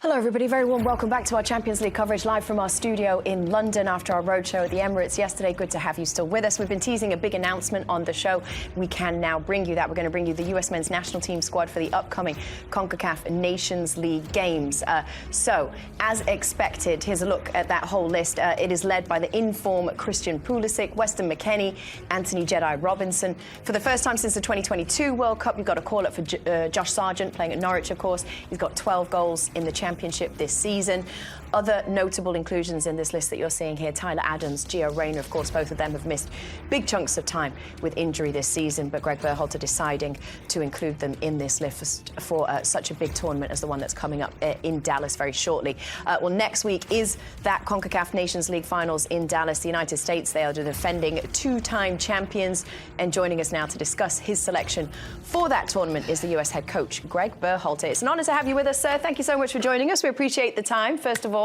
Hello everybody, very warm welcome back to our Champions League coverage live from our studio in London after our roadshow at the Emirates yesterday. Good to have you still with us. We've been teasing a big announcement on the show. We can now bring you that. We're going to bring you the US men's national team squad for the upcoming CONCACAF Nations League games. So, as expected, here's a look at that whole list. It is led by the in-form Christian Pulisic, Weston McKennie, Anthony Jedi Robinson. For the first time since the 2022 World Cup, you've got a call-up for Josh Sargent, playing at Norwich, of course. He's got 12 goals in the Championship this season. Other notable inclusions in this list that you're seeing here: Tyler Adams, Gio Reyna, of course, both of them have missed big chunks of time with injury this season, but Gregg Berhalter deciding to include them in this list for such a big tournament as the one that's coming up in Dallas very shortly. Well, next week is that CONCACAF Nations League finals in Dallas, the United States. They are the defending two-time champions, and joining us now to discuss his selection for that tournament is the US head coach, Gregg Berhalter. It's an honour to have you with us, sir. Thank you so much for joining us. We appreciate the time, first of all.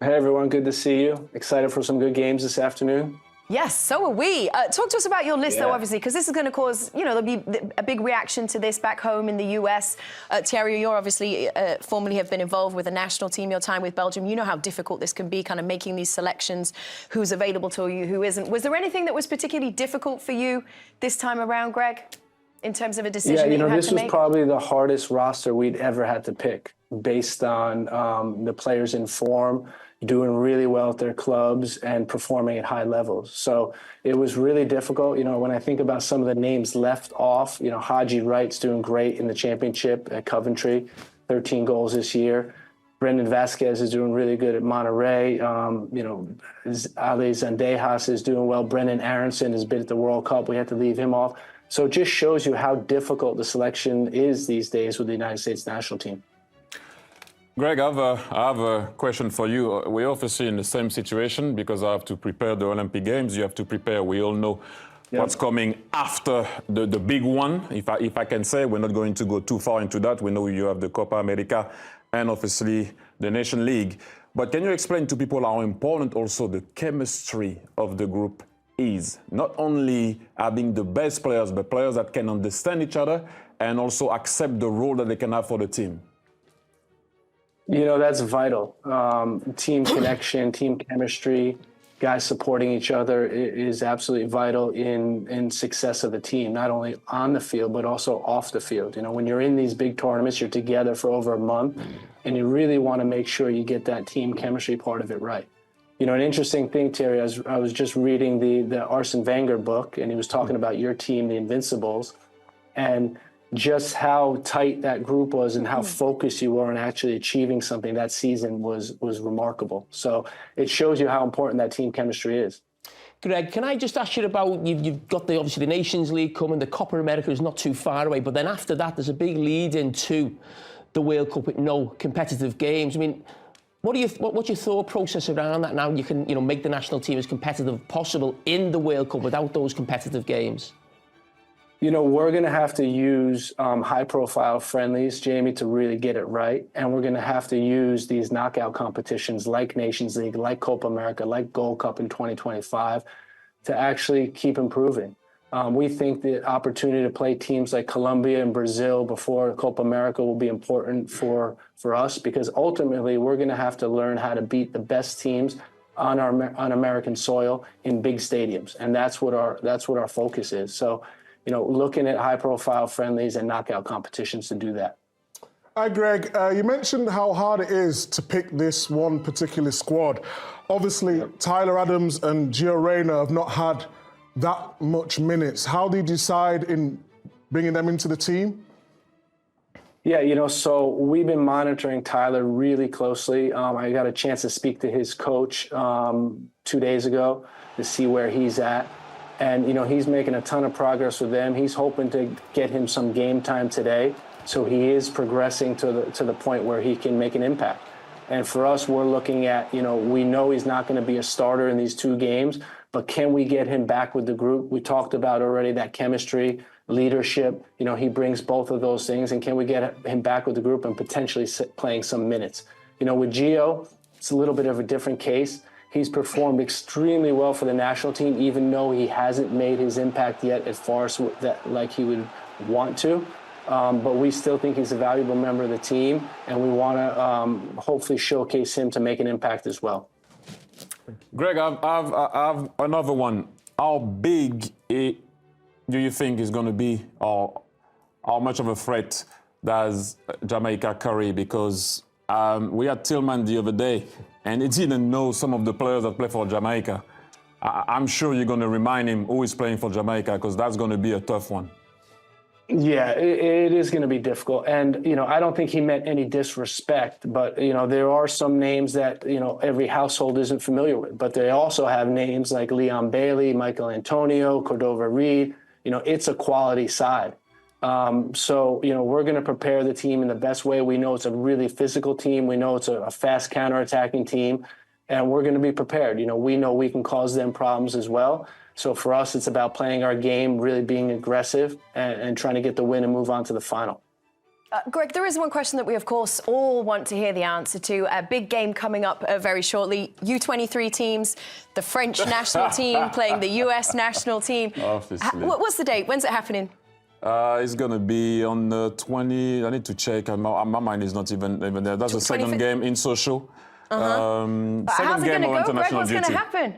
Hey everyone, good to see you. Excited for some good games this afternoon. Yes, so are we. Talk to us about your list, though, obviously, because this is going to cause, there'll be a big reaction to this back home in the US. Thierry, you're obviously formerly have been involved with the national team, your time with Belgium. You know how difficult this can be, kind of making these selections, who's available to you, who isn't. Was there anything that was particularly difficult for you this time around, Greg, in terms of a decision that you had to make? This was probably the hardest roster we'd ever had to pick, based on the players in form, doing really well at their clubs and performing at high levels. So it was really difficult. When I think about some of the names left off, Haji Wright's doing great in the championship at Coventry, 13 goals this year. Brendan Vasquez is doing really good at Monterrey. Ali Zendejas is doing well. Brendan Aronson has been at the World Cup. We had to leave him off. So it just shows you how difficult the selection is these days with the United States national team. Greg, I have a question for you. We're obviously in the same situation because I have to prepare the Olympic Games. You have to prepare. We all know what's coming after the big one. If I can say, we're not going to go too far into that. We know you have the Copa America and obviously the Nation League. But can you explain to people how important also the chemistry of the group is? Not only having the best players, but players that can understand each other and also accept the role that they can have for the team. That's vital. Team connection, team chemistry, guys supporting each other is absolutely vital in success of the team, not only on the field, but also off the field. When you're in these big tournaments, you're together for over a month, and you really want to make sure you get that team chemistry part of it right. An interesting thing, Terry, I was just reading the Arsene Wenger book, and he was talking about your team, the Invincibles, and just how tight that group was and how focused you were on actually achieving something that season was remarkable. So it shows you how important that team chemistry is. Greg, can I just ask you about, you've got obviously the Nations League coming, the Copa America is not too far away, but then after that there's a big lead into the World Cup with no competitive games. I mean, what's your thought process around that now? You can make the national team as competitive as possible in the World Cup without those competitive games. We're going to have to use high-profile friendlies, Jamie, to really get it right. And we're going to have to use these knockout competitions like Nations League, like Copa America, like Gold Cup in 2025 to actually keep improving. We think the opportunity to play teams like Colombia and Brazil before Copa America will be important for us, because ultimately we're going to have to learn how to beat the best teams on American soil in big stadiums. And that's what our focus is. So, looking at high-profile friendlies and knockout competitions to do that. Hi, Greg. You mentioned how hard it is to pick this one particular squad. Obviously, Tyler Adams and Gio Reyna have not had that much minutes. How did you decide in bringing them into the team? Yeah, so we've been monitoring Tyler really closely. I got a chance to speak to his coach 2 days ago to see where he's at. And, he's making a ton of progress with them. He's hoping to get him some game time today. So he is progressing to the point where he can make an impact. And for us, we're looking at, we know he's not going to be a starter in these two games, but can we get him back with the group? We talked about already that chemistry, leadership. He brings both of those things. And can we get him back with the group and potentially playing some minutes? With Gio, it's a little bit of a different case. He's performed extremely well for the national team, even though he hasn't made his impact yet as far as like he would want to. but we still think he's a valuable member of the team, and we want to hopefully showcase him to make an impact as well. Greg, I've another one. How big do you think is going to be, or how much of a threat does Jamaica carry? Because we had Tillman the other day, and he didn't know some of the players that play for Jamaica. I'm sure you're going to remind him who is playing for Jamaica, because that's going to be a tough one. Yeah, it is going to be difficult. And, I don't think he meant any disrespect, but, there are some names that, every household isn't familiar with. But they also have names like Leon Bailey, Michael Antonio, Cordova Reed. It's a quality side. So, we're going to prepare the team in the best way. We know it's a really physical team. We know it's a fast counterattacking team. And we're going to be prepared. We know we can cause them problems as well. So for us, it's about playing our game, really being aggressive, and trying to get the win and move on to the final. Greg, there is one question that we, of course, all want to hear the answer to. A big game coming up very shortly. U23 teams, the French national team playing the US national team. Obviously. What's the date? When's it happening? It's going to be on the 20. I need to check. My mind is not even there. That's the second game in social. But second how's it game going of to go, Greg? international What's going duty. to happen?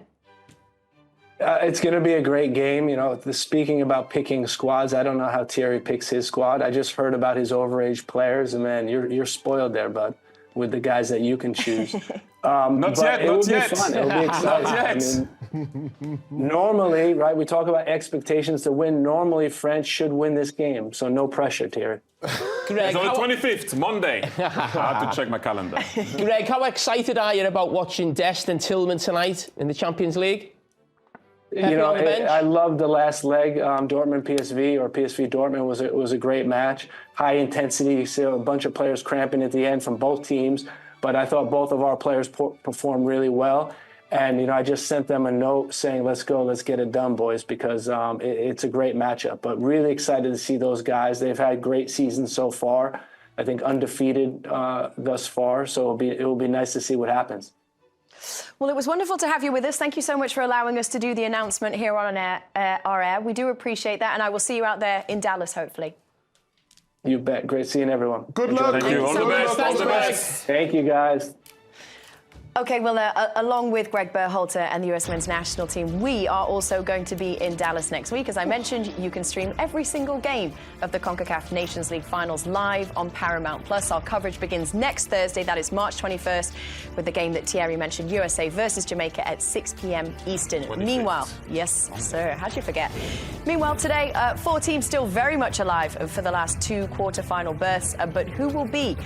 It's going to be a great game. Speaking about picking squads, I don't know how Thierry picks his squad. I just heard about his overage players, and man, you're spoiled there, bud, with the guys that you can choose. Not yet. It will be fun. It'll be exciting. Normally, right, we talk about expectations to win. Normally, France should win this game, so no pressure, Thierry. Greg, It's on the 25th, Monday. I have to check my calendar. Greg, how excited are you about watching Dest and Tillman tonight in the Champions League? I loved the last leg, Dortmund PSV or PSV Dortmund was a great match. High intensity. You see a bunch of players cramping at the end from both teams, but I thought both of our players performed really well. And I just sent them a note saying, "Let's go, let's get it done, boys," because it's a great matchup. But really excited to see those guys. They've had great seasons so far. I think undefeated thus far. So it will be nice to see what happens. Well, it was wonderful to have you with us. Thank you so much for allowing us to do the announcement here on our air. We do appreciate that, and I will see you out there in Dallas, hopefully. You bet. Great seeing everyone. Good luck. Thank you. All the best. All the best. Thank you, guys. Okay, well, along with Gregg Berhalter and the US Men's National Team, we are also going to be in Dallas next week. As I mentioned, you can stream every single game of the CONCACAF Nations League finals live on Paramount+. Our coverage begins next Thursday, that is March 21st, with the game that Thierry mentioned, USA versus Jamaica at 6 p.m. Eastern. 25th. Meanwhile, yes, sir, how'd you forget? Meanwhile, today, 4 teams still very much alive for the last 2 quarter-final berths, but who will be